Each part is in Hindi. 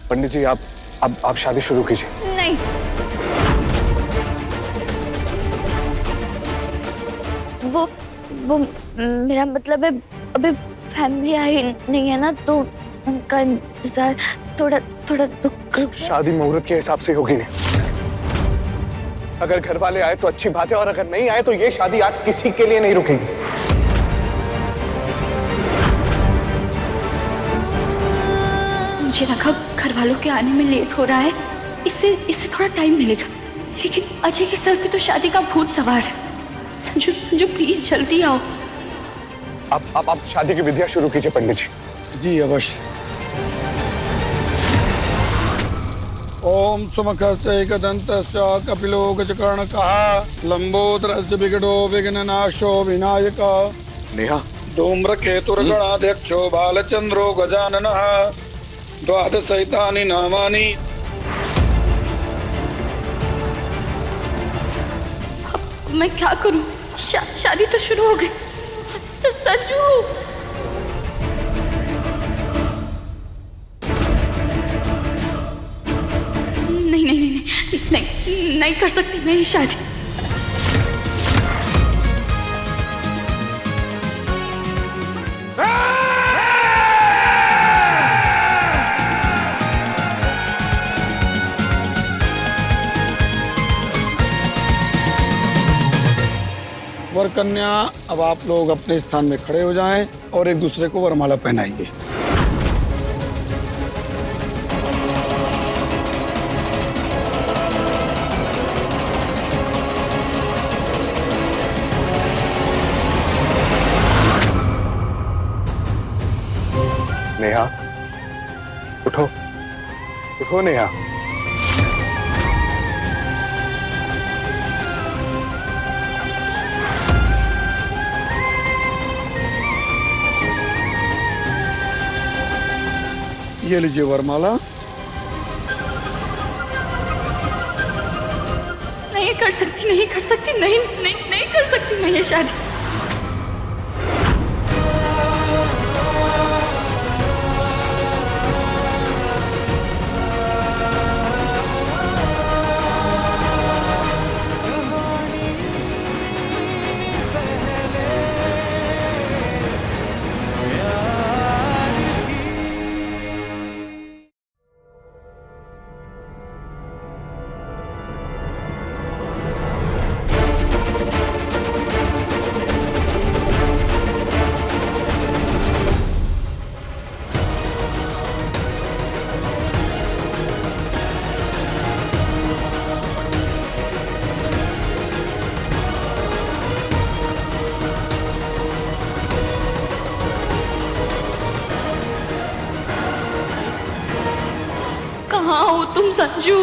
पंडित जी आप शादी शुरू कीजिए। नहीं, वो मेरा मतलब है, अभी फैमिली आई नहीं है ना, तो उनका इंतजार थोड़ा थोड़ा रुक। शादी मुहूर्त के हिसाब से होगी नहीं। अगर घर वाले आए तो अच्छी बात है, और अगर नहीं आए तो ये शादी आज किसी के लिए नहीं रुकेगी। मुझे लगा घर वालों के आने में लेट हो रहा है, इससे थोड़ा टाइम मिलेगा, लेकिन अजय के सर पे तो शादी का भूत सवार है। संजू संजू प्लीज जल्दी आओ। आप शादी की विधियां शुरू कीजिए पंडित जी। जी अवश्य। ओम सुमुखश्चैकदन्तश्च कपिलो गजकर्णकः लंबोदरस्य विकटो विघ्ननाशो विनायक नेहा, धूम्रकेतुर्गणाध्यक्षो बालचंद्रो गजाननः द्वादशैतानि नामानि। मैं क्या करूं? शादी तो शुरू हो गई। संजू नहीं नहीं नहीं नहीं नहीं नहीं कर सकती मैं ये शादी। वर कन्या, अब आप लोग अपने स्थान में खड़े हो जाएं और एक दूसरे को वरमाला पहनाइए। नेहा उठो, उठो नेहा। ये लीजिए वरमाला। नहीं कर सकती, नहीं कर सकती, नहीं नहीं नहीं कर सकती मैं ये शादी। कहाँ हो तुम संजू?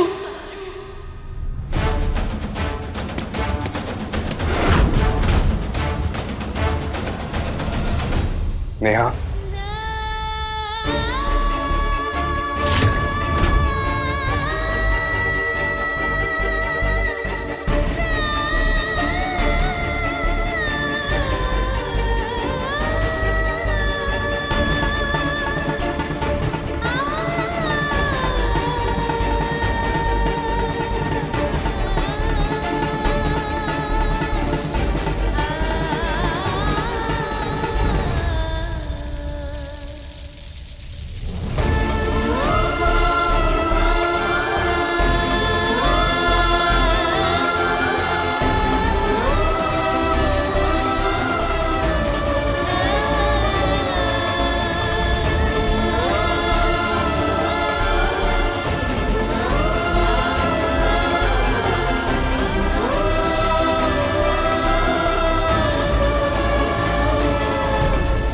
नेहा,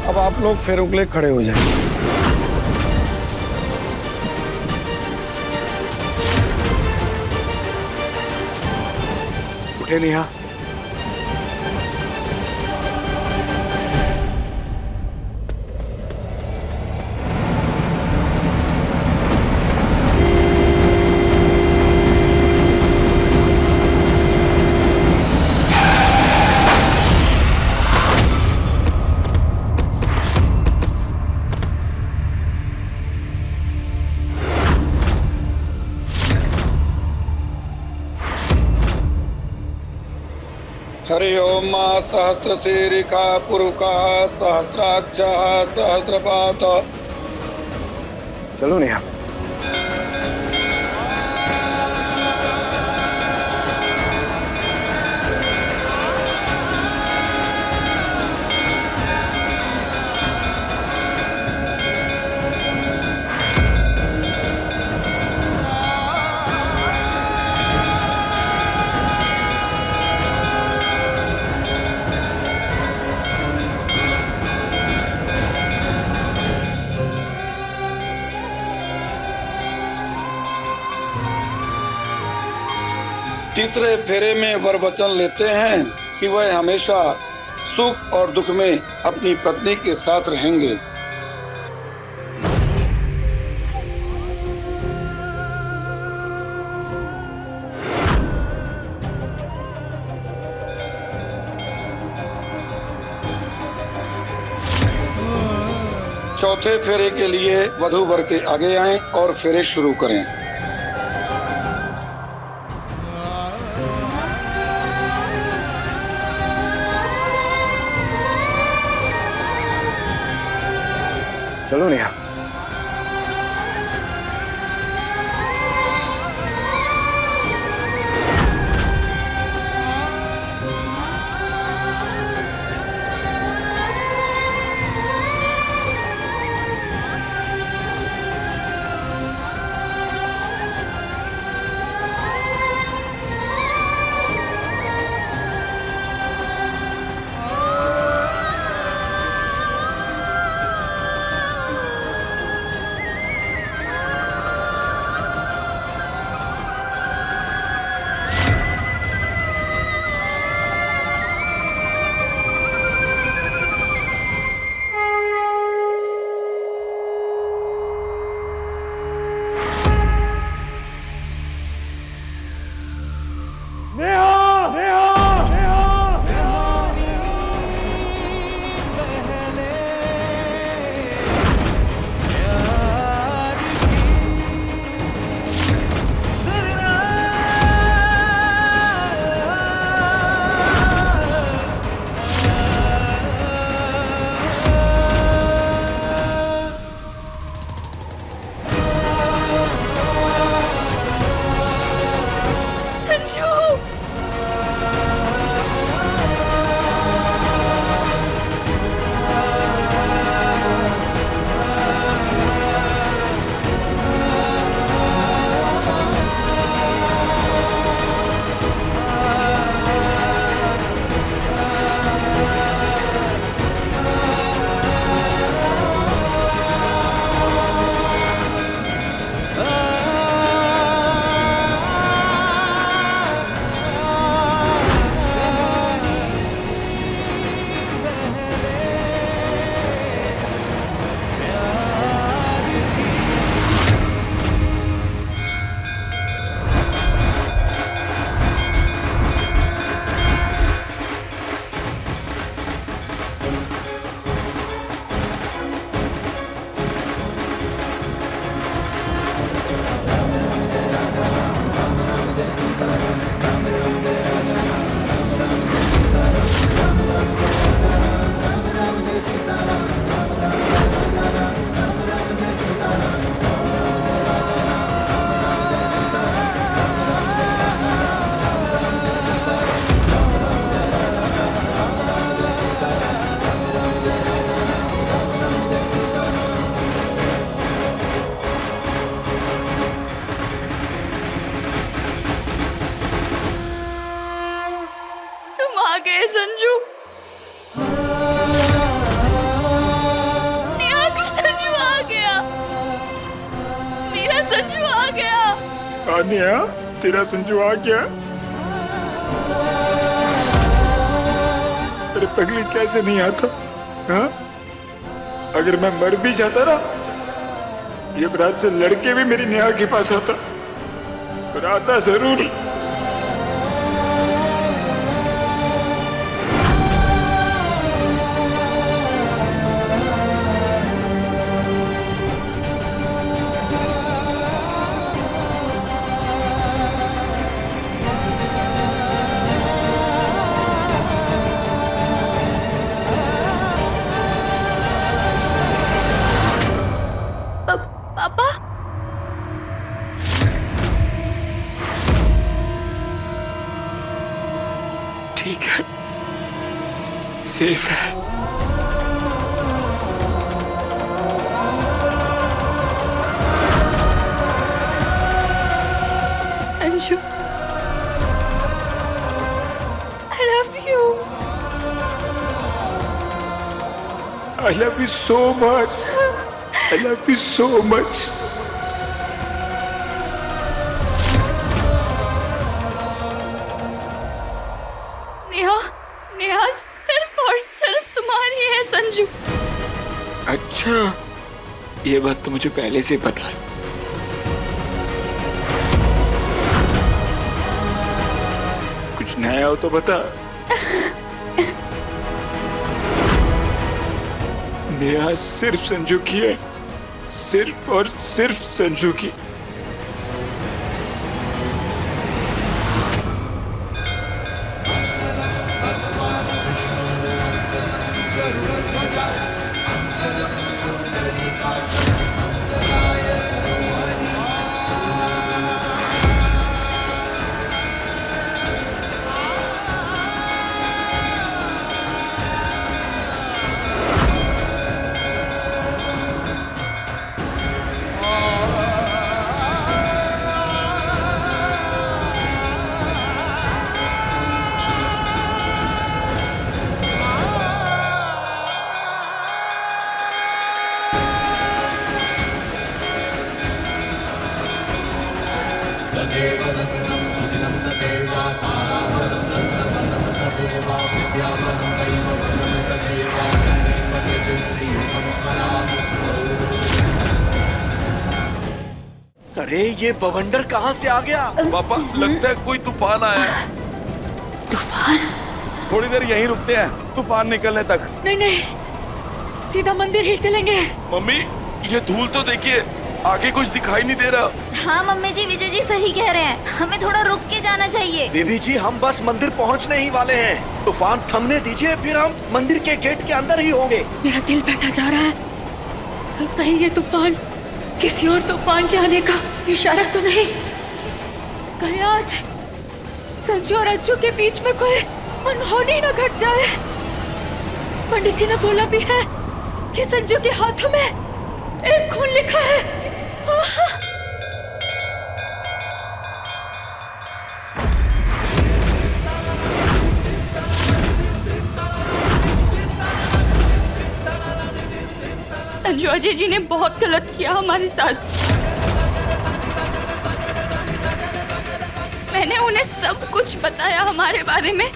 अब आप लोग फेरों के लिए खड़े हो जाएं। उठे नेहा। हरि ओम सहस्रशीर्षा पुरुषः सहस्राक्षः सहस्रपाद। चलो नेहा। तीसरे फेरे में वर वचन लेते हैं कि वह हमेशा सुख और दुख में अपनी पत्नी के साथ रहेंगे। चौथे फेरे के लिए वधू वर के आगे आएं और फेरे शुरू करें। चलो नेहा। गए संजू। नेहा का संजू आ गया, मेरा संजू आ गया। नेहा तेरा संजू आ गया। अरे पगली कैसे नहीं आता? हाँ? अगर मैं मर भी जाता ना, ये रात से लड़के भी मेरी नेहा के पास आता, पर आता जरूर। ठीक है, सेफ है। Sanju, I love you. I love you so much. I love you so much. Neha, Neha सिर्फ और सिर्फ तुम्हारी है संजू। अच्छा, ये बात तो मुझे पहले से पता है। कुछ नया हो तो बता। नेहा सिर्फ संजू की है, सिर्फ और सिर्फ संजू की। अरे ये बवंडर कहाँ से आ गया? पापा, लगता है कोई तूफान आया है। तूफान? थोड़ी देर यहीं रुकते हैं, तूफान निकलने तक। नहीं नहीं, सीधा मंदिर ही चलेंगे। मम्मी, ये धूल तो देखिए, आगे कुछ दिखाई नहीं दे रहा। हाँ मम्मी जी, विजय जी सही कह रहे हैं, हमें थोड़ा रुक के जाना चाहिए। बेबी जी, हम बस मंदिर पहुंचने ही वाले हैं। तूफान थमने दीजिए, फिर हम मंदिर के गेट के अंदर ही होंगे। मेरा दिल बैठा जा रहा है, कहीं ये तूफान किसी और तूफान के आने का इशारा तो नहीं। कहीं आज संजू और अज्जू के बीच में कोई अनहोनी न घट जाए। पंडित जी ने बोला भी है कि संजू के हाथों में एक खून लिखा है। संजू अजय जी ने बहुत गलत किया हमारे साथ। मैंने उन्हें सब कुछ बताया हमारे बारे में,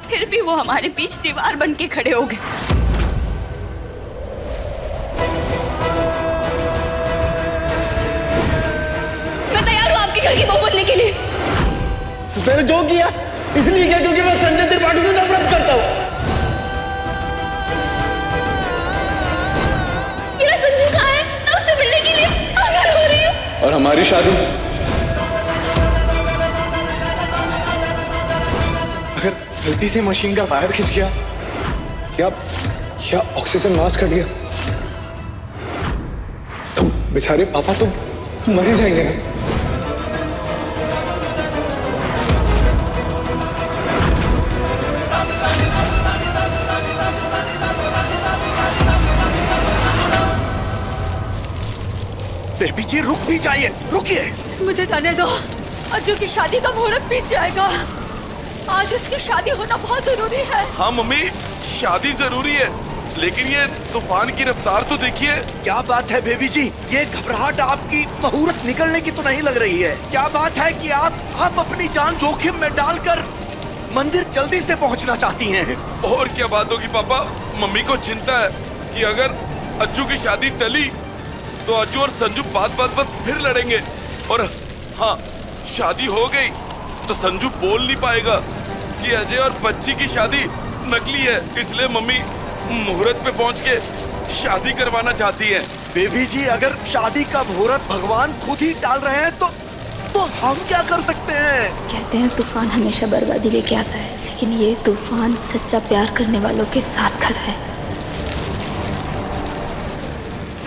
फिर भी वो हमारे बीच दीवार बन के खड़े हो गए। मैं तैयार हूँ आपके घर की बहू बनने के लिए। मैंने जो किया इसलिए किया क्योंकि मैं संजय त्रिपाठी से नफरत करता हूँ। संजू कहाँ है? मैं उससे मिलने के लिए पागल हो रही हूँ। और हमारी शादी? अगर गलती से मशीन का वायर खिंच गया या ऑक्सीजन मास्क कट गया तो बेचारे पापा तो मर ही जाएंगे ना। बेबी जी रुक भी जाइए, रुकिए। मुझे जाने दो, अज्जू की शादी का मुहूर्त बीत जाएगा। आज उसकी शादी होना बहुत जरूरी है। हाँ मम्मी, शादी जरूरी है, लेकिन ये तूफान की रफ्तार तो देखिए। क्या बात है बेबी जी, ये घबराहट आपकी मुहूर्त निकलने की तो नहीं लग रही है। क्या बात है कि आप अपनी जान जोखिम में डालकर मंदिर जल्दी से पहुंचना चाहती हैं। और क्या बात होगी पापा, मम्मी को चिंता है कि अगर अज्जू की शादी टली तो अज्जू और संजू बात पर फिर लड़ेंगे, और हाँ, शादी हो गई तो संजू बोल नहीं पाएगा कि अजय और बच्ची की शादी नकली है। इसलिए मम्मी मुहूर्त पे पहुंच के शादी करवाना चाहती है। बेबी जी, अगर शादी का मुहूर्त भगवान खुद ही डाल रहे हैं तो हम क्या कर सकते हैं? कहते हैं तूफान हमेशा बर्बादी लेके आता है, लेकिन ये तूफान सच्चा प्यार करने वालों के साथ खड़ा है।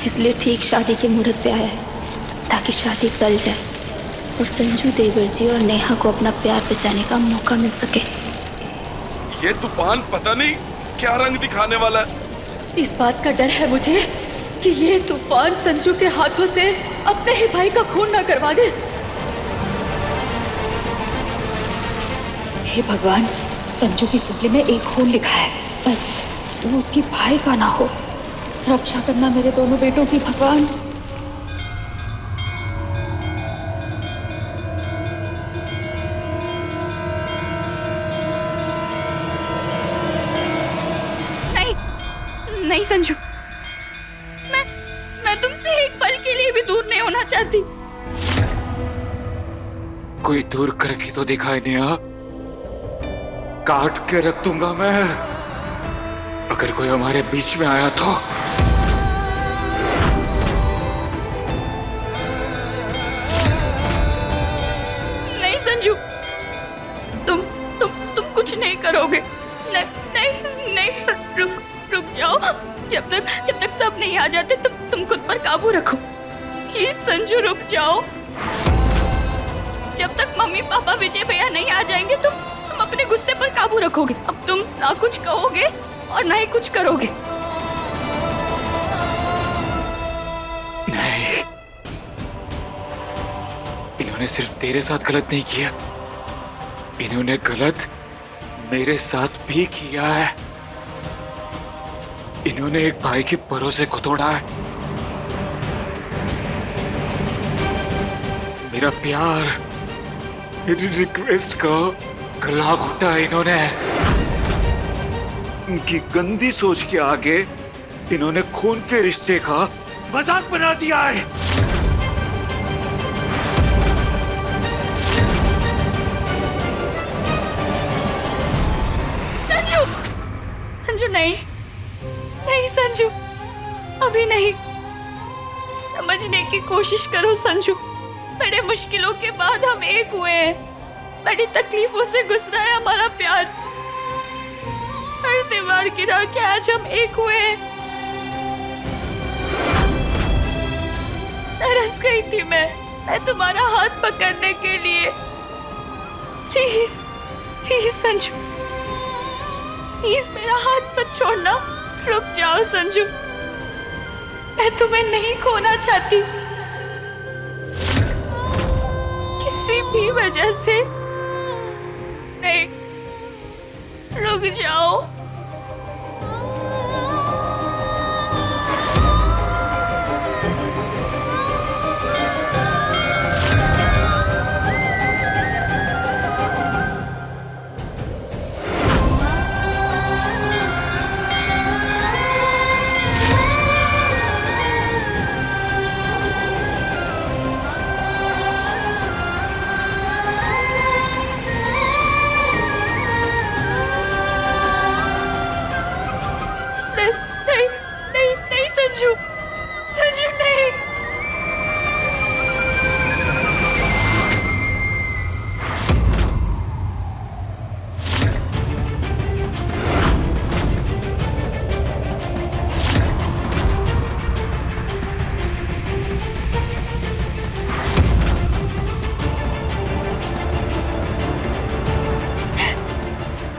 इसलिए ठीक शादी के मुहूर्त पे आया है ताकि शादी टल जाए और संजू देवर जी और नेहा को अपना प्यार बचाने का मौका मिल सके। ये तूफान पता नहीं क्या रंग दिखाने वाला है। इस बात का डर है मुझे कि ये तूफान संजू के हाथों से अपने ही भाई का खून ना करवा दे। हे भगवान, संजू की कुंडली में एक खून लिखा है, बस वो उसकी भाई का ना हो। रक्षा करना मेरे दोनों बेटों की भगवान। नहीं नहीं संजू, मैं तुमसे एक पल के लिए भी दूर नहीं होना चाहती। कोई दूर करके तो दिखाई नहीं आ, काट के रख दूंगा मैं अगर कोई हमारे बीच में आया तो। नहीं संजू, तुम कुछ नहीं करोगे। नहीं, रुक जाओ। जब तक सब नहीं आ जाते तुम खुद पर काबू रखो। प्लीज संजू रुक जाओ। जब तक मम्मी पापा विजय भैया नहीं आ जाएंगे तुम अपने गुस्से पर काबू रखोगे। अब तुम ना कुछ कहोगे और ना ही कुछ करोगे। नहीं, इन्होंने सिर्फ तेरे साथ गलत नहीं किया, इन्होंने गलत मेरे साथ भी किया है। इन्होंने एक भाई के भरोसे को तोड़ा है। मेरा प्यार, मेरी रिक्वेस्ट का गला घोटा है इन्होंने। उनकी गंदी सोच के आगे इन्होंने खून के रिश्ते का मजाक बना दिया है। संजू नहीं संजू, अभी नहीं। समझने की कोशिश करो संजू। बड़े मुश्किलों के बाद हम एक हुए हैं। बड़ी तकलीफों से गुजरा है हमारा प्यार। हर दीवार गिरा के आज हम एक हुए हैं। तरस गई थी मैं तुम्हारा हाथ पकड़ने के लिए। प्लीज संजू, प्लीज मेरा हाथ मत छोड़ना। रुक जाओ संजू, मैं तुम्हें नहीं खोना चाहती किसी भी वजह से। नहीं, रुक जाओ। नहीं संजू, नहीं।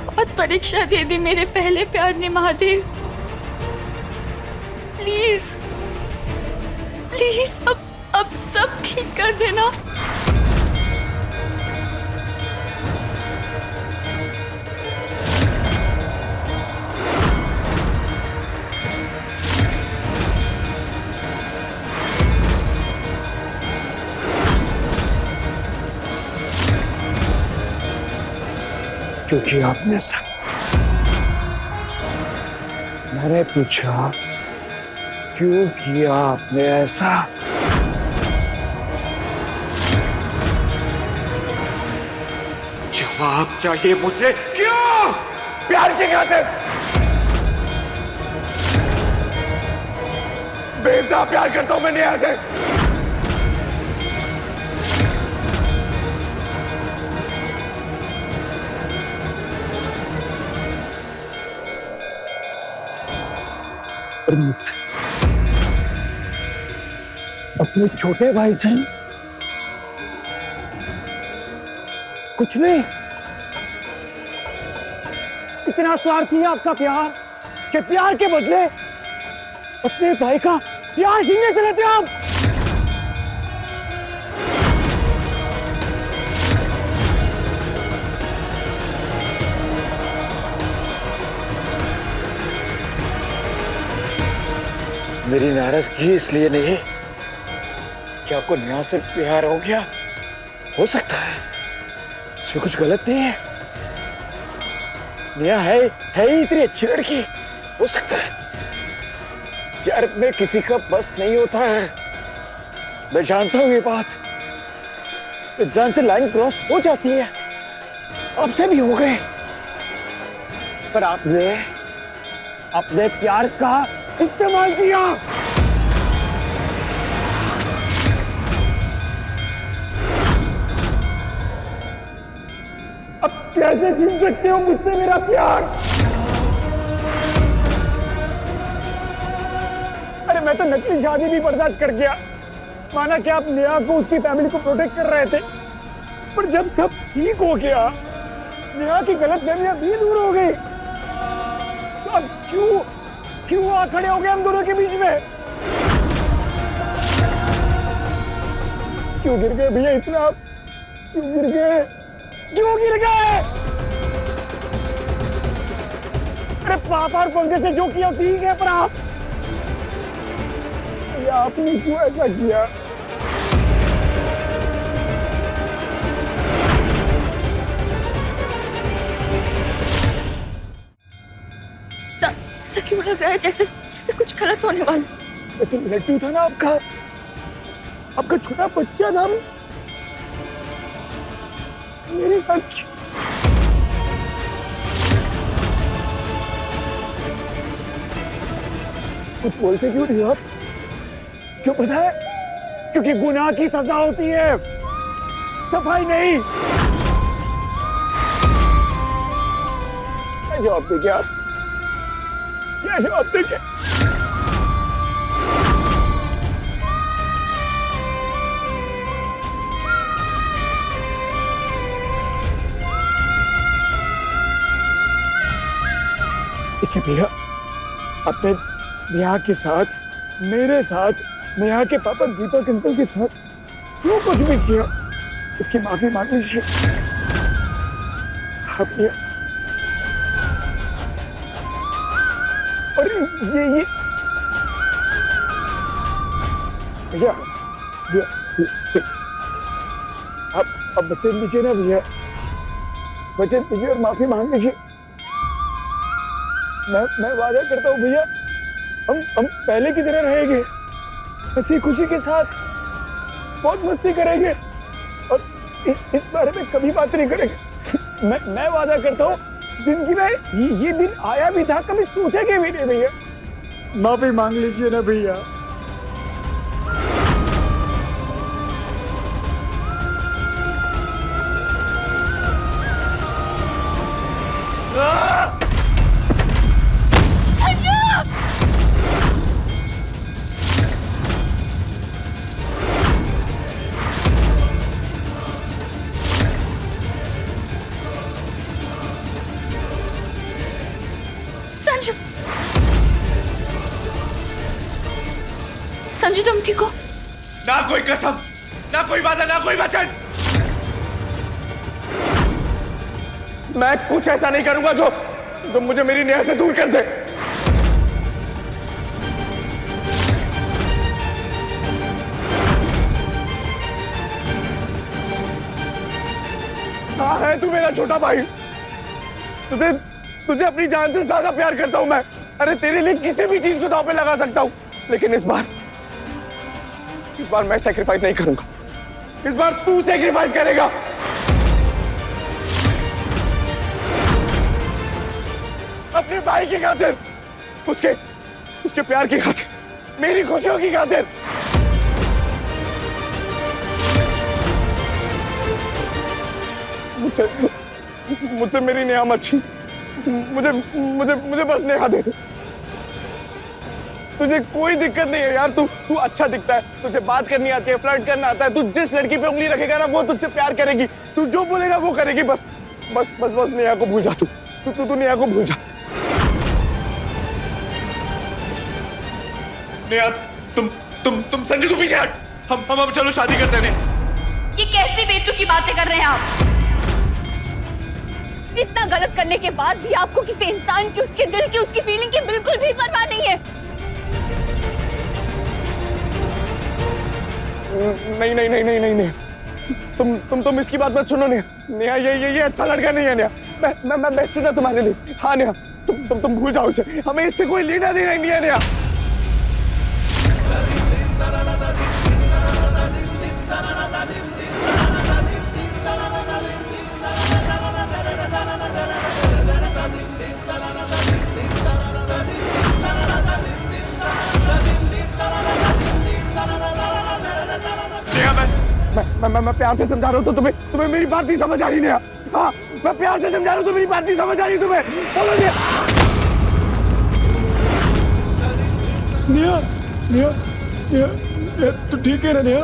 बहुत परीक्षा दे दी मेरे पहले प्यार ने महादेव। प्लीज अब सब ठीक कर देना। क्योंकि आपने ऐसा, मैंने पूछा क्यों किया आपने ऐसा? जवाब चाहिए मुझे। क्यों? प्यार की खातिर, बेवजह प्यार करता हूं मैं नेहा से। और मुझसे, अपने छोटे भाई से कुछ नहीं। इतना स्वार्थी है आपका प्यार कि प्यार के बदले अपने भाई का प्यार छीनने चले थे आप। मेरी नाराजगी इसलिए नहीं कि आपको नेहा से प्यार हो गया, हो सकता है इसमें कुछ गलत नहीं है। नेहा है ही इतनी अच्छी लड़की, हो सकता है प्यार में किसी का बस नहीं होता है। मैं जानता हूं ये बात, इंसान से लाइन क्रॉस हो जाती है, आपसे भी हो गए, पर आपने अपने प्यार का इस्तेमाल किया। अब कैसे छीन सकते हो मुझसे मेरा प्यार? अरे मैं तो नकली शादी भी बर्दाश्त कर गया, माना कि आप नेहा को उसकी फैमिली को प्रोटेक्ट कर रहे थे, पर जब सब ठीक हो गया, नेहा की गलतफहमियां भी दूर हो गई, तो अब क्यों आ खड़े हो गए हम दोनों के बीच में? क्यों गिर गए भैया इतना? क्यों गिर गए? क्यों गिर गए? अरे पापा और पंकज से जो किया ठीक है, पर आपने क्यों ऐसा किया? ऐसा क्यों लग रहा है जैसे जैसे कुछ गलत होने वाला? तो लड्डू था ना आपका छोटा बच्चा था, मेरे साथ कुछ बोलते क्यों नहीं आप? क्यों पता है? क्योंकि गुनाह की सजा होती है, सफाई नहीं। क्या जवाब देंगे आप? क्या जवाब देंगे? देखिए भैया, अपने नेहा के साथ, मेरे साथ, नेहा के पापा दीपक अंकल के साथ जो कुछ भी किया उसकी माफी मांग लीजिए। आप ये और ये भैया आप वचन दीजिए ना भैया, वचन दीजिए और माफी मांग लीजिए। मैं वादा करता हूँ भैया, हम पहले की तरह रहेंगे, हंसी खुशी के साथ बहुत मस्ती करेंगे और इस बारे में कभी बात नहीं करेंगे। मैं वादा करता हूँ, जिंदगी में ये दिन आया भी था, कभी सोचेंगे भी नहीं भैया। माफी मांग लीजिए ना भैया। संजू तुम ठीक हो? ना कोई कसम, ना कोई वादा, ना कोई वचन। मैं कुछ ऐसा नहीं करूंगा जो मुझे मेरी नेहा से दूर कर दे। हाँ है तू मेरा छोटा भाई, तुझे अपनी जान से ज्यादा प्यार करता हूं मैं। अरे तेरे लिए किसी भी चीज को दांव पे लगा सकता हूं, लेकिन इस बार मैं सैक्रिफाइस नहीं करूंगा। इस बार तू सैक्रिफाइस करेगा। अपने भाई की खातिर, उसके प्यार की खातिर, मेरी खुशियों की खातिर। मुझसे मेरी नेहा मत छीन। मुझे बस नेहा दे दे। तुझे कोई दिक्कत नहीं है यार, तू अच्छा दिखता है, तुझे बात करनी आती है, फ्लर्ट करना आता है, तू जिस लड़की पे उंगली रखेगा ना वो तुझसे प्यार करेगी, तू जो बोलेगा वो करेगी। बस नेहा को भूल जा तू। तू नेहा को भूल जा। नेहा, तुम संजू को पीछे हट। हम अब चलो शादी करते हैं। ये कैसी बेतुकी बातें कर रहे हैं आप? इतना गलत करने के बाद भी आपको किसी इंसान की, उसके दिल की, उसकी फीलिंग की बिल्कुल भी परवाह नहीं है। नहीं। तुम इसकी बात मत सुनो नेहा। ये अच्छा लड़का नहीं है नेहा। मैं बेस्ट हूं ना तुम्हारे लिए। हाँ नेहा, तुम भूल जाओ इसे। हमें इससे कोई लेना देना नहीं है नेहा। मैं प्यार से समझा रहा हूँ तो तुम्हें मेरी बात नहीं समझ आ रही नेहा। हाँ, मैं प्यार से समझा रहा हूँ तो मेरी बात नहीं समझ आ रही तुम्हें। बोलो नेहा, तू ठीक है ना नेहा?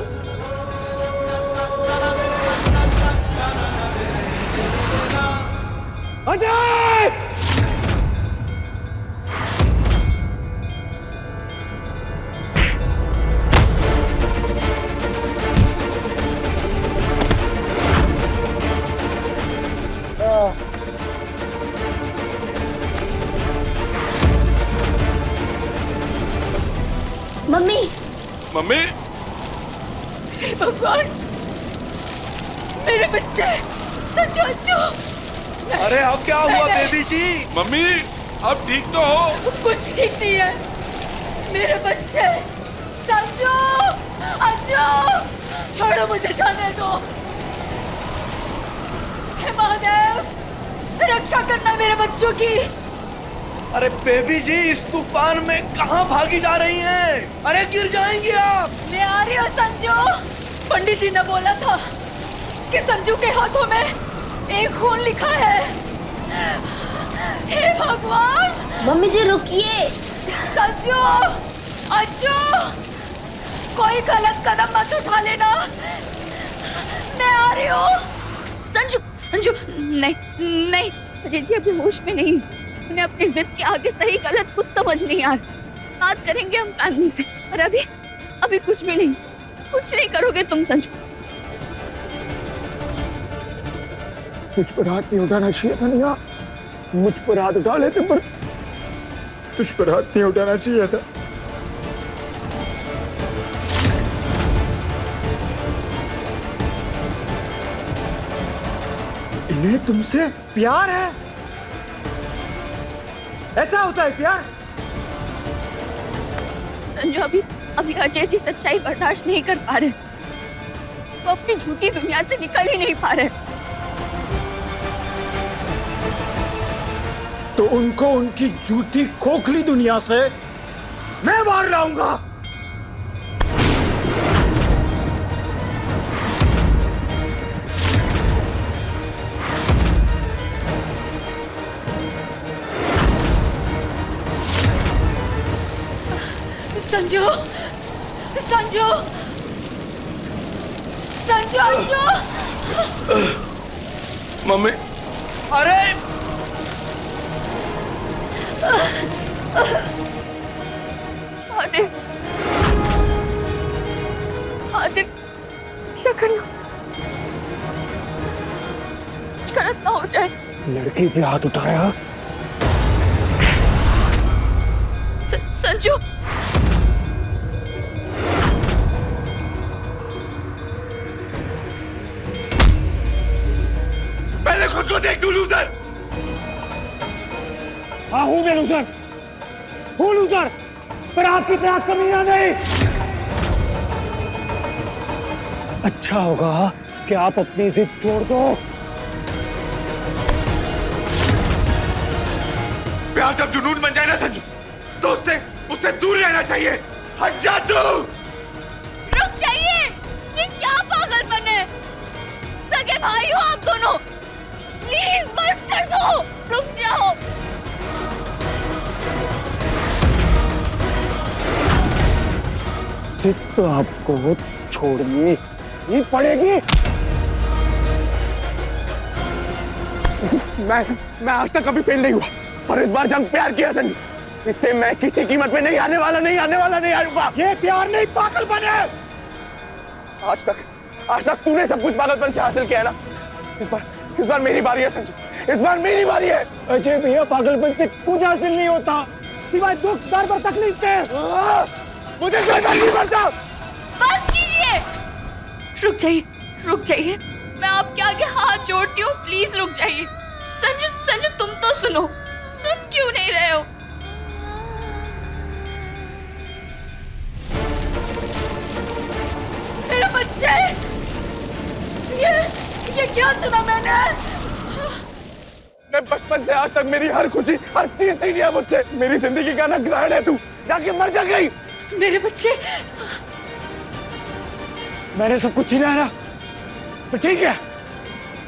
अजय! मम्मी मम्मी भगवान, मेरे बच्चे संजू। अरे अब क्या हुआ बेबी जी? मम्मी अब ठीक तो हो? कुछ ठीक नहीं है। मेरे बच्चे संजू, अंजू, छोड़ो मुझे, जाने दो। हे महादेव, रक्षा करना मेरे बच्चों की। अरे बेबी जी, इस तूफान में कहाँ भागी जा रही हैं? अरे गिर जाएंगी आप। मैं आ रही हूँ संजू। पंडित जी ने बोला था कि संजू के हाथों में एक खून लिखा है। हे भगवान! मम्मी जी रुकिए। संजू, अंजू, कोई गलत कदम मत उठा लेना। मैं आ रही हूँ। संजू, नहीं, जी अभी होश में नहीं। उन्हें अपनी जिद के आगे सही गलत कुछ समझ नहीं आ रहा। बात करेंगे हम फैमिली से, और अभी कुछ भी नहीं। कुछ नहीं करोगे तुम संजू। मुझ पर हाथ नहीं उठाना चाहिए था नेहा। मुझ पर हाथ उठा लेते, पर तुझ पर हाथ नहीं उठाना चाहिए था। इन्हें तुमसे प्यार है? ऐसा होता है प्यार? संजू, अभी अजय जी सच्चाई बर्दाश्त नहीं कर पा रहे। वो अपनी झूठी दुनिया से निकल ही नहीं पा रहे। तो उनको उनकी झूठी खोखली दुनिया से मैं बाहर लाऊंगा। संजू, अंजू। मम्मी अरे आदित्य, रक्षा करना, गलत ना हो जाए। लड़की पे हाथ उठाया। संजू, पहले खुद को देख तू लूजर। हाँ हूँ मैं लूजर, हूँ लूजर, पर आपकी तरह कमीना नहीं। अच्छा होगा कि आप अपनी जिद छोड़ दो। प्यार जब जुनून बन जाए ना संजू, तो उससे दूर रहना चाहिए। हट जा तू। रुक जाइए। ये क्या पागलपन है? सगे भाई हो आप दोनों, प्लीज बस कर दो। रुक जाओ। जिद तो आपको छोड़नी ही पड़ेगी। मैं आज तक कभी फेल नहीं हुआ, और इस बार जब प्यार किया संजू, इससे मैं किसी कीमत पे नहीं आने वाला, नहीं आऊंगा। ये प्यार नहीं, पागलपन है। आज तक तूने सब कुछ पागलपन से हासिल किया है ना। इस बार मेरी बारी है संजू, इस बार मेरी बारी है। अजय भैया, पागलपन से कुछ हासिल नहीं होता सिवाय दुख, दर्द और तकलीफ के। मुझे कोई फर्क नहीं पड़ता। बस कीजिए, रुक जाइए, मैं आपके आगे हाथ जोड़ती हूँ, प्लीज रुक जाइए। संजू तुम तो सुनो, सुन क्यों नहीं रहे हो? मेरा बच्चा है, ये क्या सुना मैंने? मैं बचपन से आज तक मेरी हर खुशी, हर चीज छीनी है मुझसे। मेरी जिंदगी का ना ग्रहण है तू, जाके मर जा गई। मेरे बच्चे, मैंने सब कुछ छीना है ना, तो ठीक है,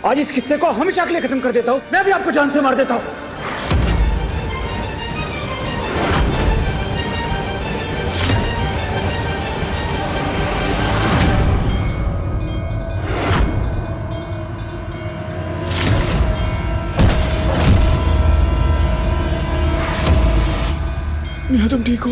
आज इस किस्से को हमेशा के लिए खत्म कर देता हूँ। मैं भी आपको जान से मार देता हूँ। नेहा, तुम ठीक हो?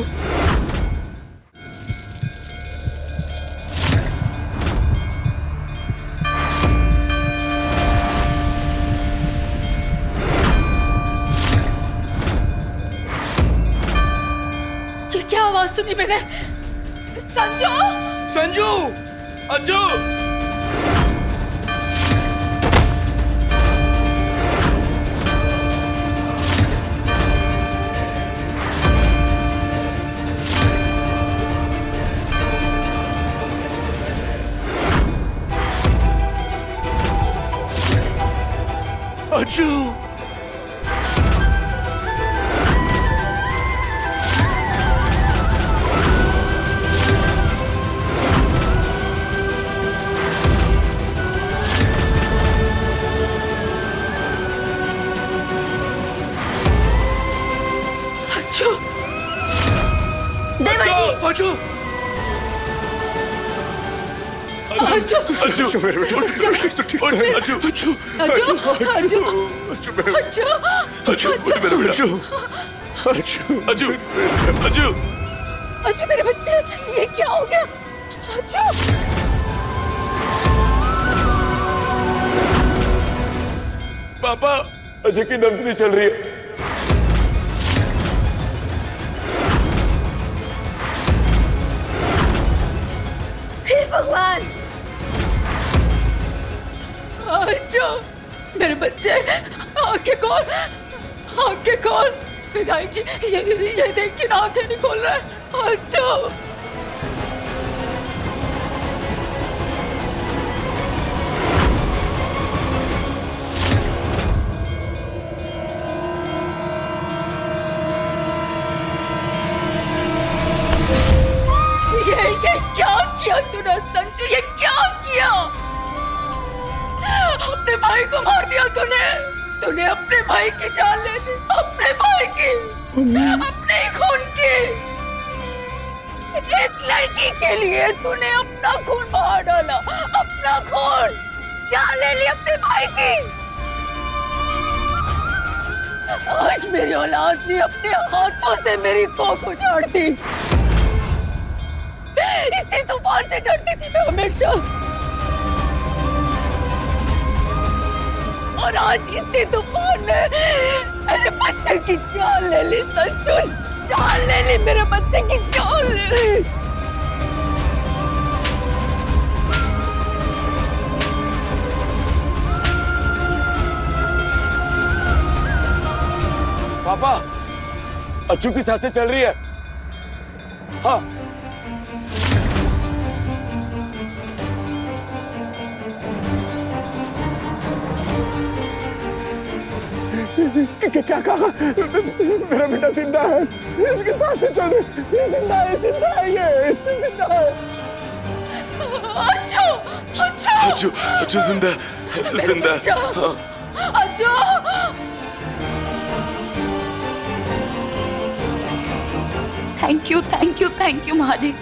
ये क्या आवाज सुनी मैंने? संजू, अज्जू, अज्जू, अज्जू, अज्जू, अज्जू, मेरे बेटे, अज्जू, अज्जू, अज्जू मेरे बच्चे, ये क्या हो गया? अज्जू, पापा, अजय की नब्ज नहीं चल रही है। हे भगवान, अज्जू मेरे बच्चे, आंखें खोल। विधायक जी, ये देखिए ना, आंखें नहीं खोल रहे। अज्जू, ये क्या किया तूने संजू? ये क्या किया? अपने भाई को मार दिया तूने अपने भाई की जान ले ली, अपने भाई की, अपने ही खून की। एक लड़की के लिए तूने अपना खून बहा डाला, अपना खून, जान ले ली अपने भाई की। आज मेरी औलाद ने अपने हाथों से मेरी कोख उजाड़ दी। इसी तूफान से डरती थी मैं हमेशा, और आज इसी तूफान ने मेरे बच्चे की जान ले ली। संजू, जान ले ली, मेरे बच्चे की जान ले ली। पापा, अज्जू की सांसें चल रही है। हाँ, क्या कहा? मेरा बेटा जिंदा है, इसकी सांसें चल रही, ये जिंदा है, ये जिंदा है। अज्जू जिंदा, हाँ। अज्जू, थैंक यू महादेव,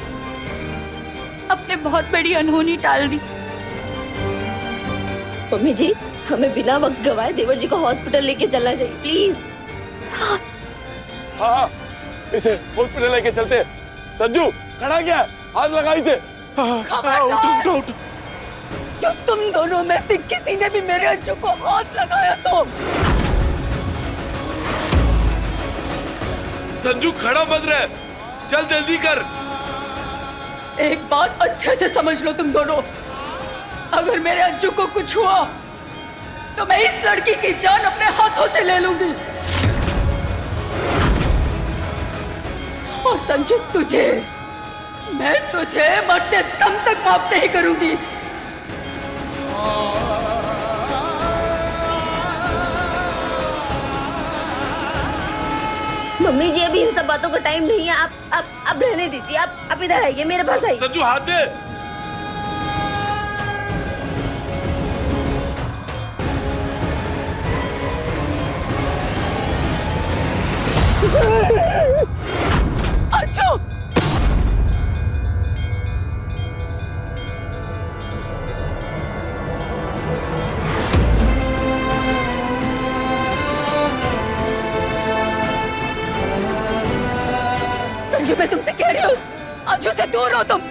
आपने बहुत बड़ी अनहोनी टाल दी। मम्मी जी, हमें बिना वक्त गवाए देवर जी को हॉस्पिटल लेके चलना चाहिए प्लीज। हाँ इसे हॉस्पिटल लेके चलते। संजू खड़ा क्या है? हाथ लगा इसे। उठ। जो तुम दोनों में से किसी ने भी मेरे अंजू को हाथ लगाया तो संजू खड़ा मत रहे, चल जल्दी कर। एक बात अच्छे से समझ लो तुम दोनों, अगर मेरे अंजू को कुछ हुआ तो मैं इस लड़की की जान अपने हाथों से ले लूंगी। और संजू मैं तुझे मरते दम तक माफ नहीं करूंगी। मम्मी जी अभी इन सब बातों का टाइम नहीं है, आप रहने दीजिए। आप इधर आइए, मेरे पास आइए। संजू हाथ दे। अंजू संजू मैं तुमसे कह रही हूँ, अंजू से दूर हो तुम।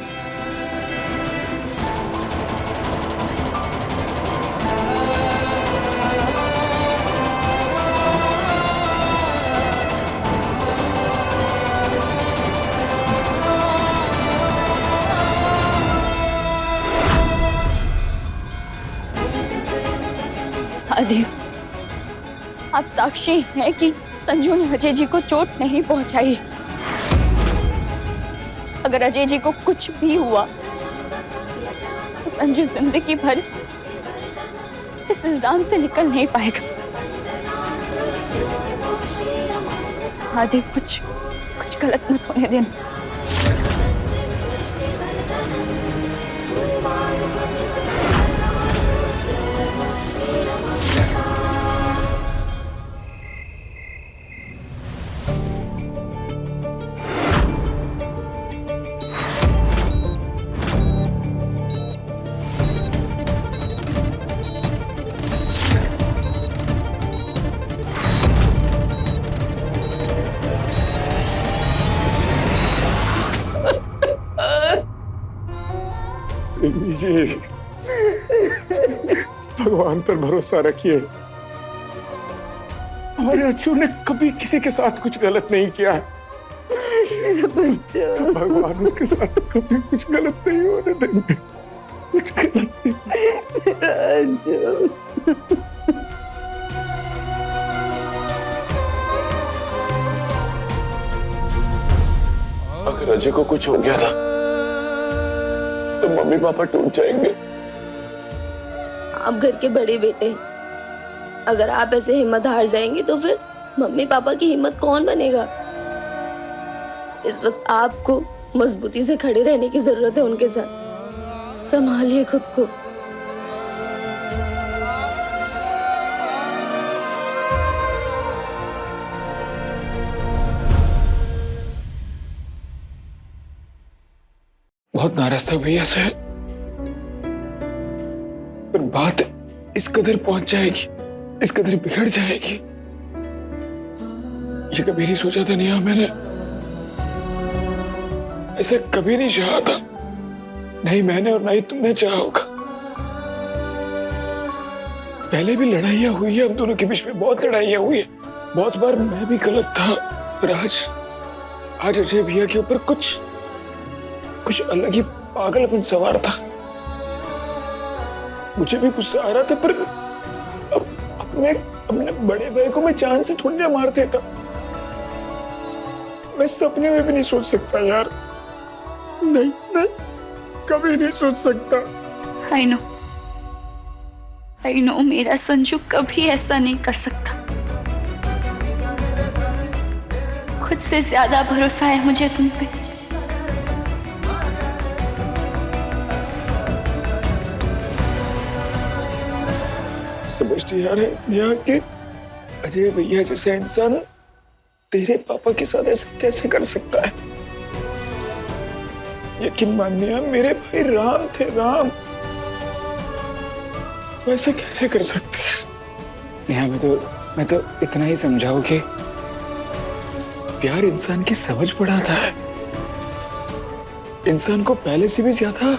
आदित्य, आप साक्षी हैं कि संजू ने अजय जी को चोट नहीं पहुंचाई। अगर अजय जी को कुछ भी हुआ तो संजू जिंदगी भर इस इल्जाम से निकल नहीं पाएगा। आदित्य, कुछ गलत मत होने देना। जी भगवान पर भरोसा रखिए। हमारे अच्छू ने कभी किसी के साथ कुछ गलत नहीं किया है। तो भगवान उसके साथ कभी कुछ गलत नहीं होने देंगे। कुछ गलत नहीं। अगर अजय को कुछ हो गया ना तो मम्मी पापा टूट जाएंगे। आप घर के बड़े बेटे, अगर आप ऐसे हिम्मत हार जाएंगे तो फिर मम्मी पापा की हिम्मत कौन बनेगा? इस वक्त आपको मजबूती से खड़े रहने की जरूरत है उनके साथ। संभालिए खुद को। बहुत नाराज था भैया से, पर बात इस कदर पहुंच जाएगी, इस कदर बिगड़ जाएगी, ये कभी नहीं सोचा था। नहीं, मैंने ऐसे कभी नहीं चाहा था। नहीं मैंने और नहीं तुमने चाहा होगा। पहले भी लड़ाइयां हुई है हम दोनों के बीच में, बहुत लड़ाइयां हुई है। बहुत बार मैं भी गलत था, पर आज अजय भैया के ऊपर कुछ अलग ही पागलपन सवार था। मुझे भी गुस्सा आ रहा था, पर अपने बड़े भाई को मैं जान से थोड़ी ना मार देता। मैं सपने में भी नहीं सोच सकता यार। नहीं कभी नहीं सोच सकता। I know मेरा संजू कभी ऐसा नहीं कर सकता। खुद से ज्यादा भरोसा है मुझे तुम पे। समझती यार यहाँ के अजय भैया जैसा इंसान तेरे पापा के साथ ऐसा कैसे कर सकता है? यकीन मानिए मेरे भाई राम थे, राम। वैसे कैसे कर सकते हैं? नेहा, मैं तो इतना ही समझाऊं कि प्यार इंसान की समझ बढ़ाता है, इंसान को पहले से भी ज्यादा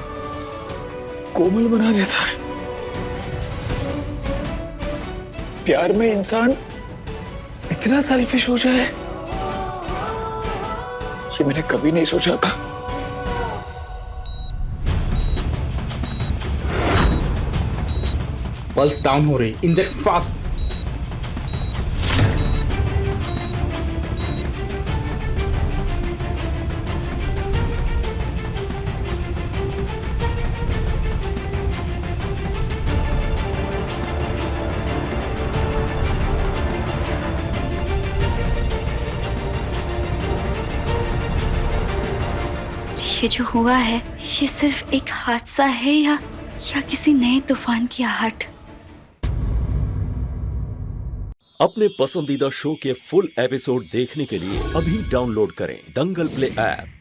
कोमल बना देता है। प्यार में इंसान इतना सेल्फिश हो जाए, ये मैंने कभी नहीं सोचा था। पल्स डाउन हो रही, इंजेक्शन फास्ट। ये जो हुआ है, ये सिर्फ एक हादसा है या किसी नए तूफान की आहट? अपने पसंदीदा शो के फुल एपिसोड देखने के लिए अभी डाउनलोड करें दंगल प्ले ऐप।